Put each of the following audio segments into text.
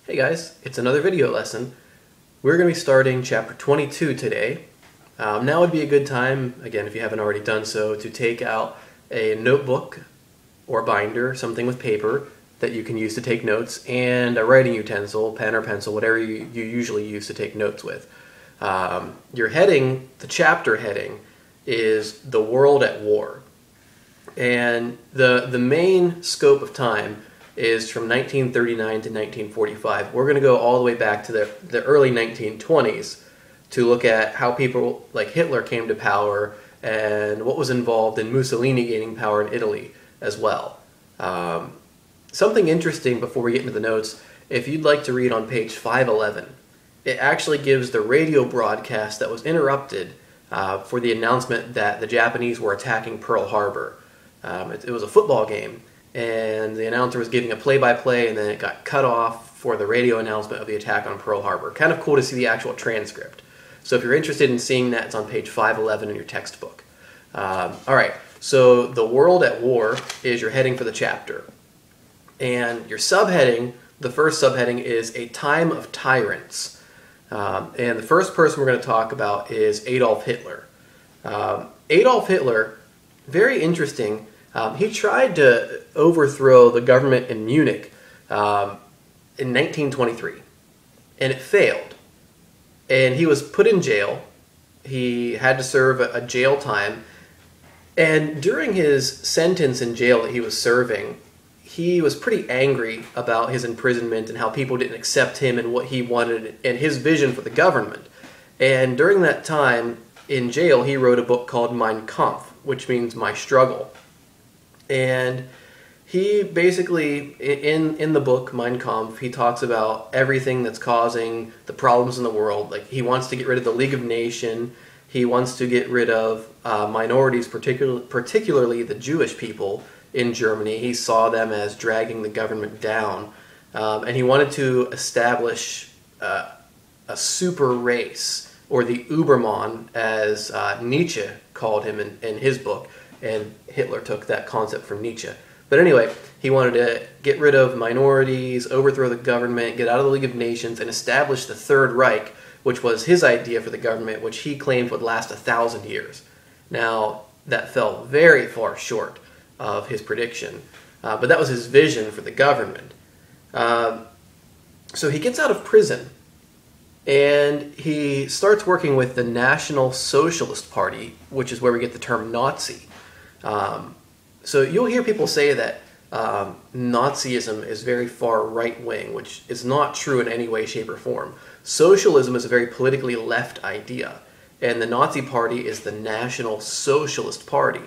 Hey guys, it's another video lesson. We're going to be starting chapter 22 today. Now would be a good time, again if you haven't already done so, to take out a notebook or binder, something with paper that you can use to take notes, and a writing utensil, pen or pencil, whatever you usually use to take notes with. Your heading, the chapter heading, is The World at War. And the main scope of time is from 1939 to 1945. We're going to go all the way back to the early 1920s to look at how people like Hitler came to power and what was involved in Mussolini gaining power in Italy as well. Something interesting before we get into the notes, if you'd like to read on page 511, it actually gives the radio broadcast that was interrupted for the announcement that the Japanese were attacking Pearl Harbor. It was a football game, and the announcer was giving a play-by-play, and then it got cut off for the radio announcement of the attack on Pearl Harbor. Kind of cool to see the actual transcript. So if you're interested in seeing that, it's on page 511 in your textbook. Alright, so The World at War is your heading for the chapter. And your subheading, the first subheading, is A Time of Tyrants. And the first person we're going to talk about is Adolf Hitler. Adolf Hitler, very interesting. He tried to overthrow the government in Munich in 1923, and it failed. And he was put in jail. He had to serve a jail time. And during his sentence in jail that he was serving, he was pretty angry about his imprisonment and how people didn't accept him and what he wanted and his vision for the government. And during that time in jail, he wrote a book called Mein Kampf, which means My Struggle. And he basically, in the book, Mein Kampf, he talks about everything that's causing the problems in the world. Like, he wants to get rid of the League of Nations. He wants to get rid of minorities, particularly the Jewish people in Germany. He saw them as dragging the government down. And he wanted to establish a super race, or the Übermann, as Nietzsche called him in his book. And Hitler took that concept from Nietzsche. But anyway, he wanted to get rid of minorities, overthrow the government, get out of the League of Nations, and establish the Third Reich, which was his idea for the government, which he claimed would last 1,000 years. Now, that fell very far short of his prediction, but that was his vision for the government. So he gets out of prison, and he starts working with the National Socialist Party, which is where we get the term Nazi. So you'll hear people say that Nazism is very far right-wing, which is not true in any way, shape, or form. Socialism is a very politically left idea, and the Nazi Party is the National Socialist Party.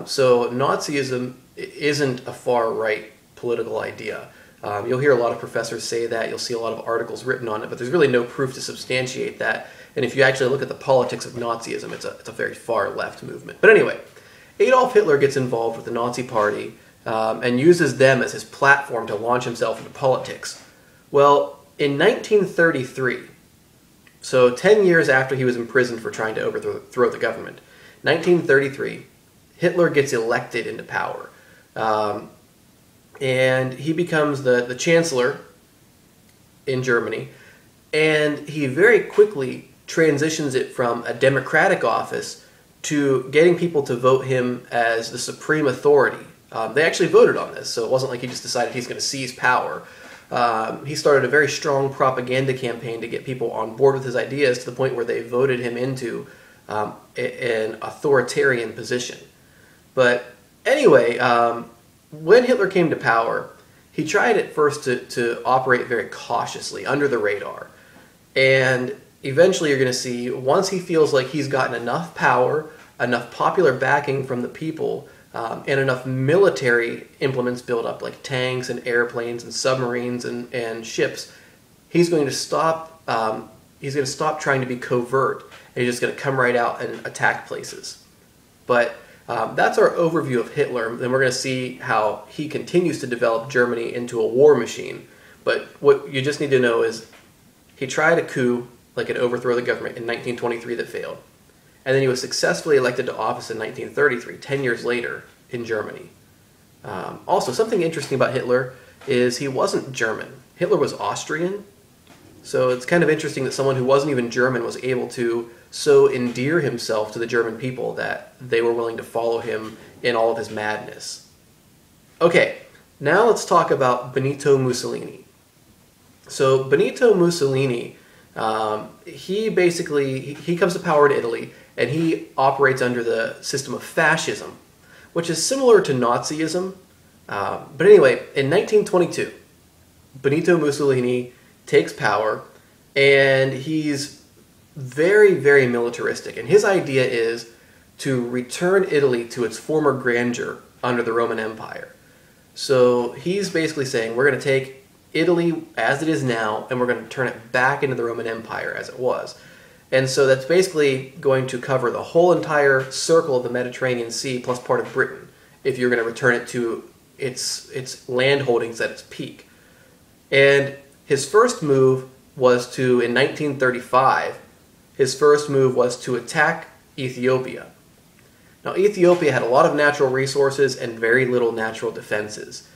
So Nazism isn't a far-right political idea. You'll hear a lot of professors say that, you'll see a lot of articles written on it, but there's really no proof to substantiate that. And if you actually look at the politics of Nazism, it's a very far-left movement. But anyway, Adolf Hitler gets involved with the Nazi Party and uses them as his platform to launch himself into politics. Well, in 1933, so 10 years after he was imprisoned for trying to overthrow the government, 1933, Hitler gets elected into power. And he becomes the chancellor in Germany, and he very quickly transitions it from a democratic office to getting people to vote him as the supreme authority. They actually voted on this, so it wasn't like he just decided he's going to seize power. He started a very strong propaganda campaign to get people on board with his ideas to the point where they voted him into an authoritarian position. But anyway, when Hitler came to power, he tried at first to operate very cautiously, under the radar. And eventually you're going to see, once he feels like he's gotten enough power, enough popular backing from the people, and enough military implements built up, like tanks and airplanes and submarines and ships, he's going to stop trying to be covert, and he's just going to come right out and attack places. But that's our overview of Hitler. Then we're going to see how he continues to develop Germany into a war machine. But what you just need to know is he tried a coup, like an overthrow of the government, in 1923 that failed. And then he was successfully elected to office in 1933, 10 years later, in Germany. Also, something interesting about Hitler is he wasn't German. Hitler was Austrian. So it's kind of interesting that someone who wasn't even German was able to so endear himself to the German people that they were willing to follow him in all of his madness. Okay, now let's talk about Benito Mussolini. So Benito Mussolini, he comes to power in Italy, and he operates under the system of fascism, which is similar to Nazism. But anyway, in 1922, Benito Mussolini takes power, and he's very, very militaristic. And his idea is to return Italy to its former grandeur under the Roman Empire. So he's basically saying, we're going to take Italy as it is now, and we're going to turn it back into the Roman Empire as it was. And so that's basically going to cover the whole entire circle of the Mediterranean Sea plus part of Britain, if you're going to return it to its land holdings at its peak. And his first move was in 1935, his first move was to attack Ethiopia. Now, Ethiopia had a lot of natural resources and very little natural defenses.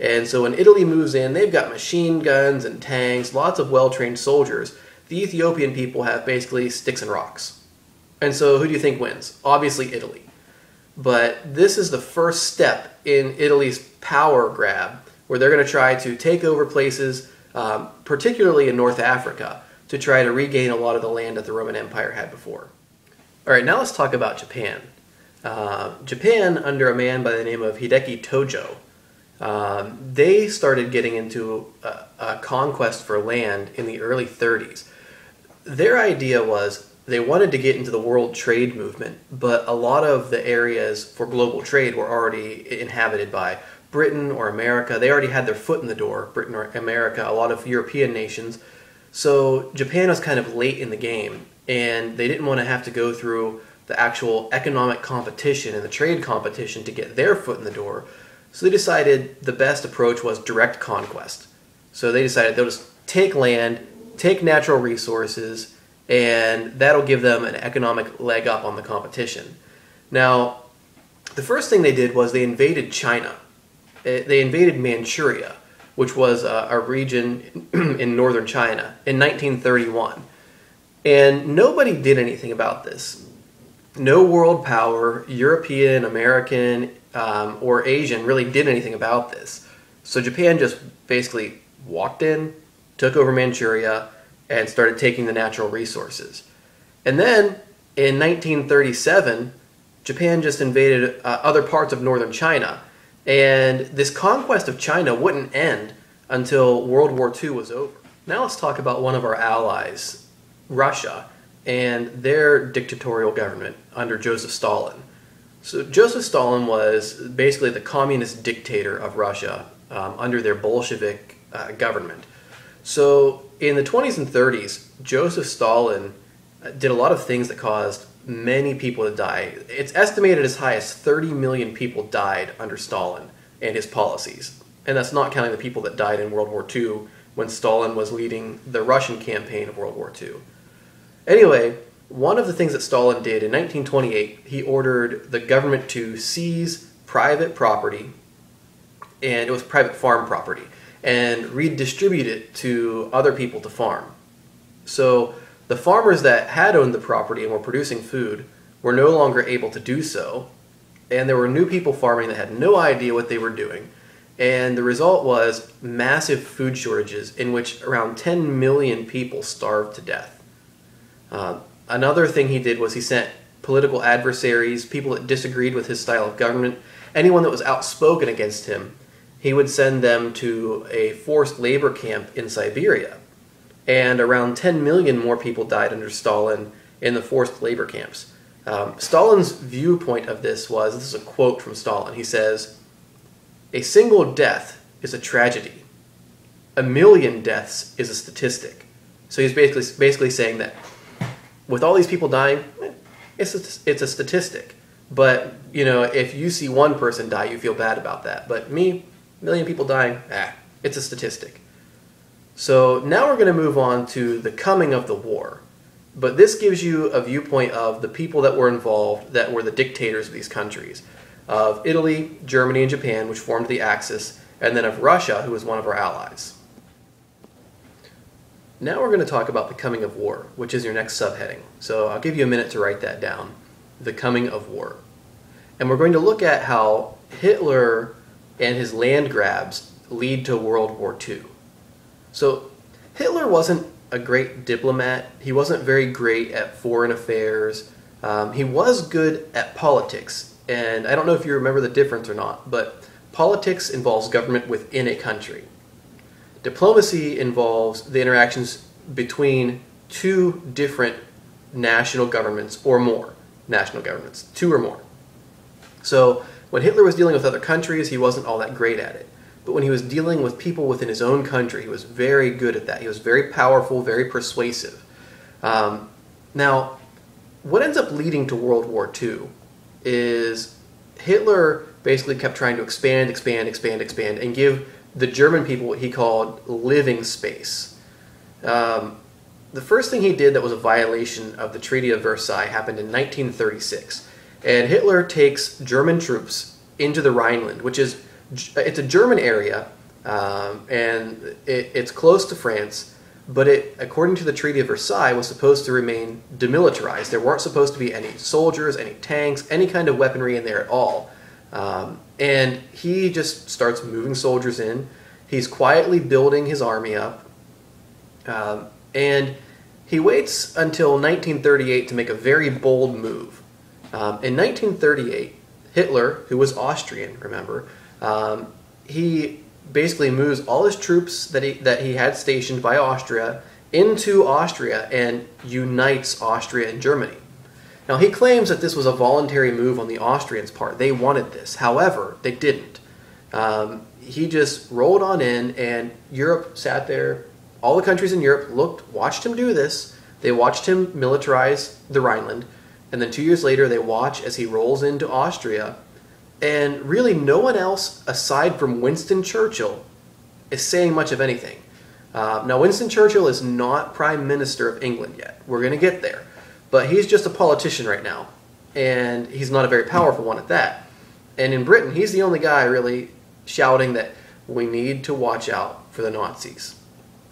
And so when Italy moves in, they've got machine guns and tanks, lots of well-trained soldiers. The Ethiopian people have basically sticks and rocks. And so who do you think wins? Obviously Italy. But this is the first step in Italy's power grab, where they're going to try to take over places, particularly in North Africa, to try to regain a lot of the land that the Roman Empire had before. All right, now let's talk about Japan. Japan, under a man by the name of Hideki Tojo, they started getting into a conquest for land in the early 30s. Their idea was they wanted to get into the world trade movement, but a lot of the areas for global trade were already inhabited by Britain or America. They already had their foot in the door, Britain or America, a lot of European nations. So Japan was kind of late in the game, and they didn't want to have to go through the actual economic competition and the trade competition to get their foot in the door. So they decided the best approach was direct conquest. So they decided they'll just take land, take natural resources, and that'll give them an economic leg up on the competition. Now, the first thing they did was they invaded China. They invaded Manchuria, which was a region in northern China, in 1931. And nobody did anything about this. No world power, European, American, or Asian, really did anything about this. So Japan just basically walked in, took over Manchuria, and started taking the natural resources. And then, in 1937, Japan just invaded other parts of northern China. And this conquest of China wouldn't end until World War II was over. Now let's talk about one of our allies, Russia, and their dictatorial government under Joseph Stalin. So Joseph Stalin was basically the communist dictator of Russia under their Bolshevik government. So in the 20s and 30s, Joseph Stalin did a lot of things that caused many people to die. It's estimated as high as 30 million people died under Stalin and his policies. And that's not counting the people that died in World War II when Stalin was leading the Russian campaign of World War II. Anyway, one of the things that Stalin did in 1928, he ordered the government to seize private property, and it was private farm property, and redistribute it to other people to farm. So the farmers that had owned the property and were producing food were no longer able to do so, and there were new people farming that had no idea what they were doing. And the result was massive food shortages in which around 10 million people starved to death. Another thing he did was he sent political adversaries, people that disagreed with his style of government, anyone that was outspoken against him, he would send them to a forced labor camp in Siberia. And around 10 million more people died under Stalin in the forced labor camps. Stalin's viewpoint of this is a quote from Stalin. He says, "A single death is a tragedy. A million deaths is a statistic." So he's basically saying that with all these people dying, it's a statistic. But, if you see one person die, you feel bad about that. But me, a million people dying, it's a statistic. So now we're going to move on to the coming of the war. But this gives you a viewpoint of the people that were involved, that were the dictators of these countries, of Italy, Germany, and Japan, which formed the Axis, and then of Russia, who was one of our allies. Now we're going to talk about the coming of war, which is your next subheading. So I'll give you a minute to write that down. The coming of war. And we're going to look at how Hitler and his land grabs lead to World War II. So Hitler wasn't a great diplomat. He wasn't very great at foreign affairs. He was good at politics. And I don't know if you remember the difference or not, but politics involves government within a country. Diplomacy involves the interactions between two different national governments or more. National governments, two or more. So when Hitler was dealing with other countries, he wasn't all that great at it. But when he was dealing with people within his own country, he was very good at that. He was very powerful, very persuasive. Now, what ends up leading to World War II is Hitler basically kept trying to expand, and give the German people what he called living space. The first thing he did that was a violation of the Treaty of Versailles happened in 1936. And Hitler takes German troops into the Rhineland, which is it's a German area, and it's close to France, but it, according to the Treaty of Versailles, was supposed to remain demilitarized. There weren't supposed to be any soldiers, any tanks, any kind of weaponry in there at all. And he just starts moving soldiers in. He's quietly building his army up. And he waits until 1938 to make a very bold move. In 1938, Hitler, who was Austrian, remember, he basically moves all his troops that he had stationed by Austria into Austria and unites Austria and Germany. Now, he claims that this was a voluntary move on the Austrians' part. They wanted this. However, they didn't. He just rolled on in, and Europe sat there. All the countries in Europe watched him do this. They watched him militarize the Rhineland, and then 2 years later, they watch as he rolls into Austria. And really, no one else, aside from Winston Churchill, is saying much of anything. Now, Winston Churchill is not Prime Minister of England yet. We're going to get there. But he's just a politician right now, and he's not a very powerful one at that. And in Britain, he's the only guy really shouting that we need to watch out for the Nazis.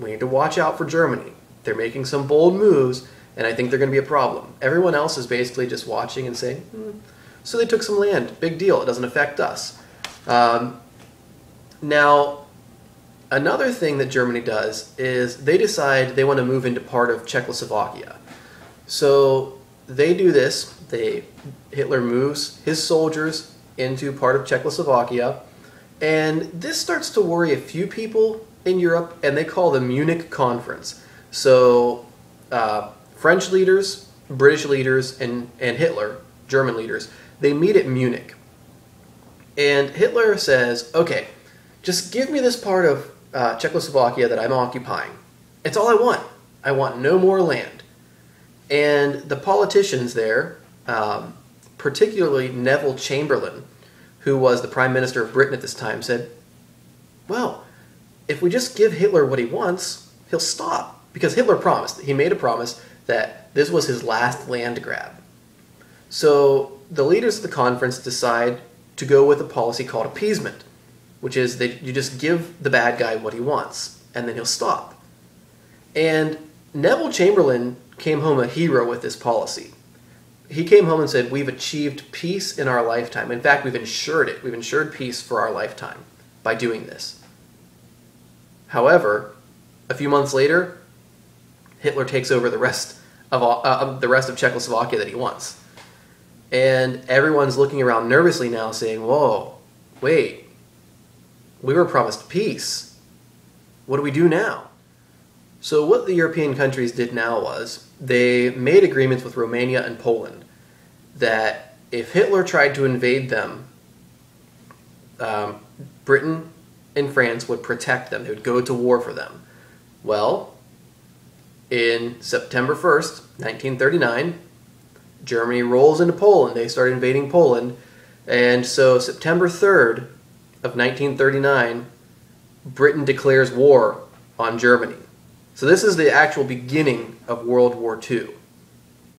We need to watch out for Germany. They're making some bold moves, and I think they're going to be a problem. Everyone else is basically just watching and saying, so they took some land. Big deal. It doesn't affect us. Now, another thing that Germany does is they decide they want to move into part of Czechoslovakia. So they do this. Hitler moves his soldiers into part of Czechoslovakia, and this starts to worry a few people in Europe, and they call the Munich Conference. So French leaders, British leaders, and Hitler, German leaders, they meet at Munich. And Hitler says, okay, just give me this part of Czechoslovakia that I'm occupying. It's all I want. I want no more land. And the politicians there, particularly Neville Chamberlain, who was the Prime Minister of Britain at this time, said, well, if we just give Hitler what he wants, he'll stop. Because Hitler promised, he made a promise that this was his last land grab. So the leaders of the conference decide to go with a policy called appeasement, which is that you just give the bad guy what he wants, and then he'll stop. And Neville Chamberlain came home a hero with this policy. He came home and said, we've achieved peace in our lifetime. In fact, we've ensured it. We've ensured peace for our lifetime by doing this. However, a few months later, Hitler takes over the rest of Czechoslovakia that he wants. And everyone's looking around nervously now saying, whoa, wait, we were promised peace. What do we do now? So what the European countries did now was they made agreements with Romania and Poland that if Hitler tried to invade them, Britain and France would protect them. They would go to war for them. Well, in September 1st, 1939, Germany rolls into Poland. They start invading Poland. And so September 3rd of 1939, Britain declares war on Germany. So this is the actual beginning of World War II.